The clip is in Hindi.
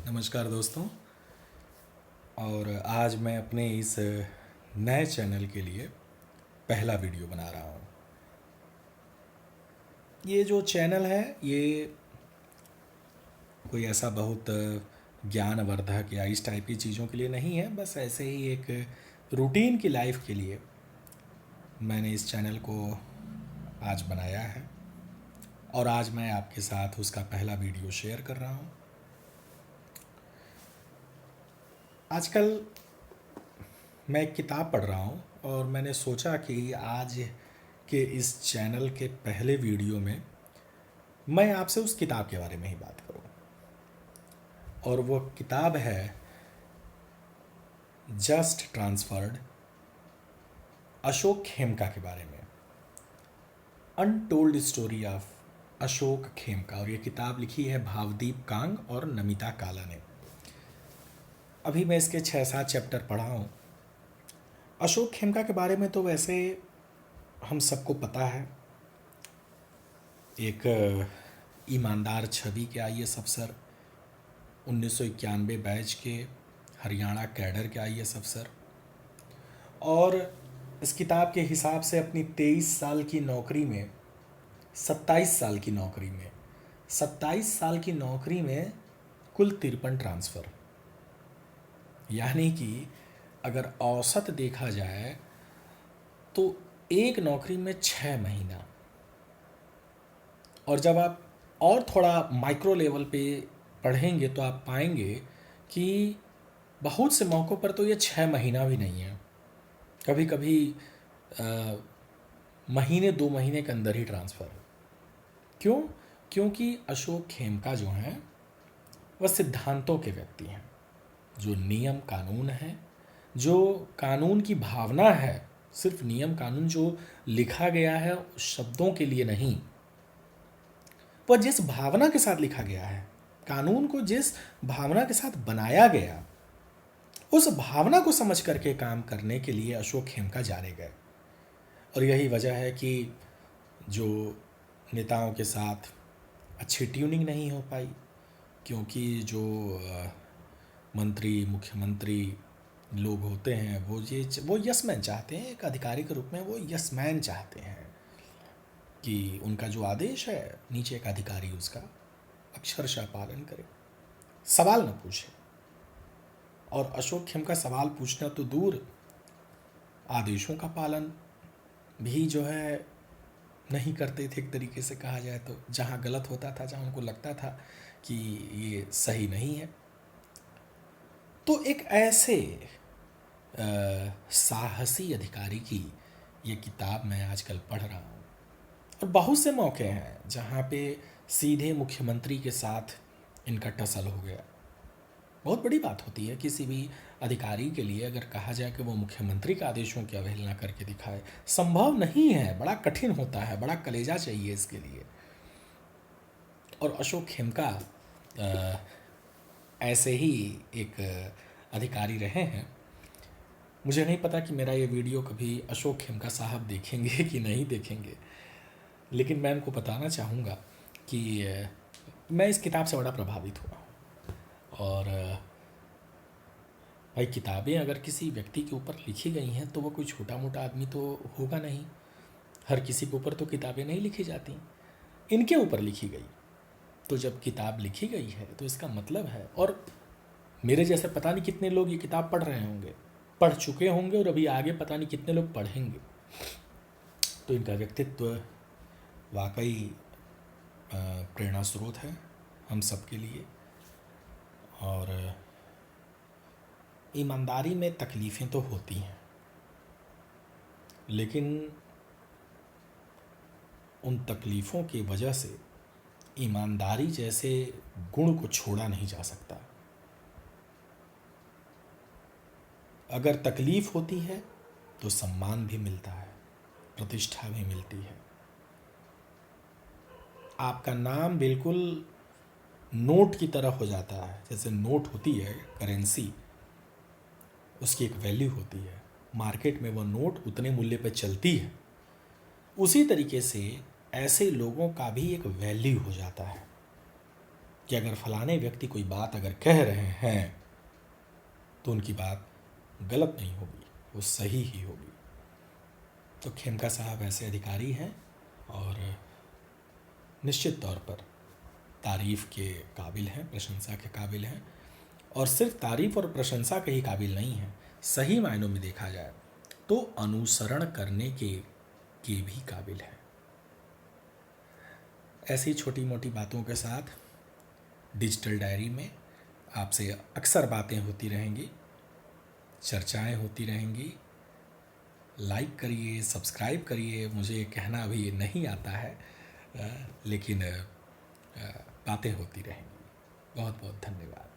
नमस्कार दोस्तों। और आज मैं अपने इस नए चैनल के लिए पहला वीडियो बना रहा हूँ। ये जो चैनल है ये कोई ऐसा बहुत ज्ञानवर्धक या इस टाइप की चीज़ों के लिए नहीं है, बस ऐसे ही एक रूटीन की लाइफ के लिए मैंने इस चैनल को आज बनाया है और आज मैं आपके साथ उसका पहला वीडियो शेयर कर रहा हूँ। आजकल मैं एक किताब पढ़ रहा हूँ और मैंने सोचा कि आज के इस चैनल के पहले वीडियो में मैं आपसे उस किताब के बारे में ही बात करूँ। और वो किताब है जस्ट ट्रांसफर्ड, अशोक खेमका के बारे में, untold story of Ashok Khemka. और ये किताब लिखी है भावदीप कांग और नमिता काला ने। अभी मैं इसके 6-7 चैप्टर पढ़ा हूँ। अशोक खेमका के बारे में तो वैसे हम सबको पता है, एक ईमानदार छवि के आईएएस अफसर, 1991 बैच के हरियाणा कैडर के आईएएस अफसर, और इस किताब के हिसाब से अपनी 23 साल की नौकरी में 27 साल की नौकरी में 27 साल की नौकरी में कुल 53 ट्रांसफ़र, यानी कि अगर औसत देखा जाए तो एक नौकरी में 6 महीना। और जब आप और थोड़ा माइक्रो लेवल पे पढ़ेंगे तो आप पाएंगे कि बहुत से मौक़ों पर तो ये 6 महीना भी नहीं है, कभी कभी महीने 2 महीने के अंदर ही ट्रांसफ़र। क्यों? क्योंकि अशोक खेमका जो हैं वह सिद्धांतों के व्यक्ति हैं। जो नियम कानून है, जो कानून की भावना है, सिर्फ नियम कानून जो लिखा गया है उस शब्दों के लिए नहीं, वह जिस भावना के साथ लिखा गया है, कानून को जिस भावना के साथ बनाया गया, उस भावना को समझ करके काम करने के लिए अशोक खेमका जाने गए। और यही वजह है कि जो नेताओं के साथ अच्छी ट्यूनिंग नहीं हो पाई, क्योंकि जो मंत्री मुख्यमंत्री लोग होते हैं वो यस मैन चाहते हैं। एक अधिकारी के रूप में वो यस मैन चाहते हैं कि उनका जो आदेश है नीचे एक अधिकारी उसका अक्षरशः पालन करे, सवाल न पूछे। और अशोक खेमका सवाल पूछना तो दूर, आदेशों का पालन भी जो है नहीं करते थे। एक तरीके से कहा जाए तो जहाँ गलत होता था, जहाँ उनको लगता था कि ये सही नहीं है, तो एक ऐसे साहसी अधिकारी की ये किताब मैं आजकल पढ़ रहा हूँ। और बहुत से मौके हैं जहाँ पे सीधे मुख्यमंत्री के साथ इनका टसल हो गया। बहुत बड़ी बात होती है किसी भी अधिकारी के लिए अगर कहा जाए कि वो मुख्यमंत्री के आदेशों की अवहेलना करके दिखाए, संभव नहीं है, बड़ा कठिन होता है, बड़ा कलेजा चाहिए इसके लिए। और अशोक खेमका ऐसे ही एक अधिकारी रहे हैं। मुझे नहीं पता कि मेरा ये वीडियो कभी अशोक खेमका साहब देखेंगे कि नहीं देखेंगे, लेकिन मैं उनको बताना चाहूँगा कि मैं इस किताब से बड़ा प्रभावित हुआ हूँ। और भाई, किताबें अगर किसी व्यक्ति के ऊपर लिखी गई हैं तो वो कोई छोटा मोटा आदमी तो होगा नहीं। हर किसी के ऊपर तो किताबें नहीं लिखी जाती, इनके ऊपर लिखी गई। तो जब किताब लिखी गई है तो इसका मतलब है, और मेरे जैसे पता नहीं कितने लोग ये किताब पढ़ रहे होंगे, पढ़ चुके होंगे, और अभी आगे पता नहीं कितने लोग पढ़ेंगे। तो इनका व्यक्तित्व वाकई प्रेरणा स्रोत है हम सब के लिए। और ईमानदारी में तकलीफ़ें तो होती हैं, लेकिन उन तकलीफ़ों की वजह से ईमानदारी जैसे गुण को छोड़ा नहीं जा सकता। अगर तकलीफ़ होती है तो सम्मान भी मिलता है, प्रतिष्ठा भी मिलती है। आपका नाम बिल्कुल नोट की तरह हो जाता है। जैसे नोट होती है करेंसी, उसकी एक वैल्यू होती है, मार्केट में वो नोट उतने मूल्य पर चलती है। उसी तरीके से ऐसे लोगों का भी एक वैल्यू हो जाता है। कि अगर फलाने व्यक्ति कोई बात अगर कह रहे हैं तो उनकी बात गलत नहीं होगी, वो सही ही होगी। तो खेमका साहब ऐसे अधिकारी हैं और निश्चित तौर पर तारीफ़ के काबिल हैं, प्रशंसा के काबिल हैं। और सिर्फ तारीफ़ और प्रशंसा के ही काबिल नहीं हैं, सही मायनों में देखा जाए तो अनुसरण करने के भी काबिल हैं। ऐसी छोटी मोटी बातों के साथ डिजिटल डायरी में आपसे अक्सर बातें होती रहेंगी, चर्चाएं होती रहेंगी। लाइक करिए, सब्सक्राइब करिए। मुझे कहना अभी नहीं आता है, लेकिन बातें होती रहेंगी। बहुत बहुत धन्यवाद।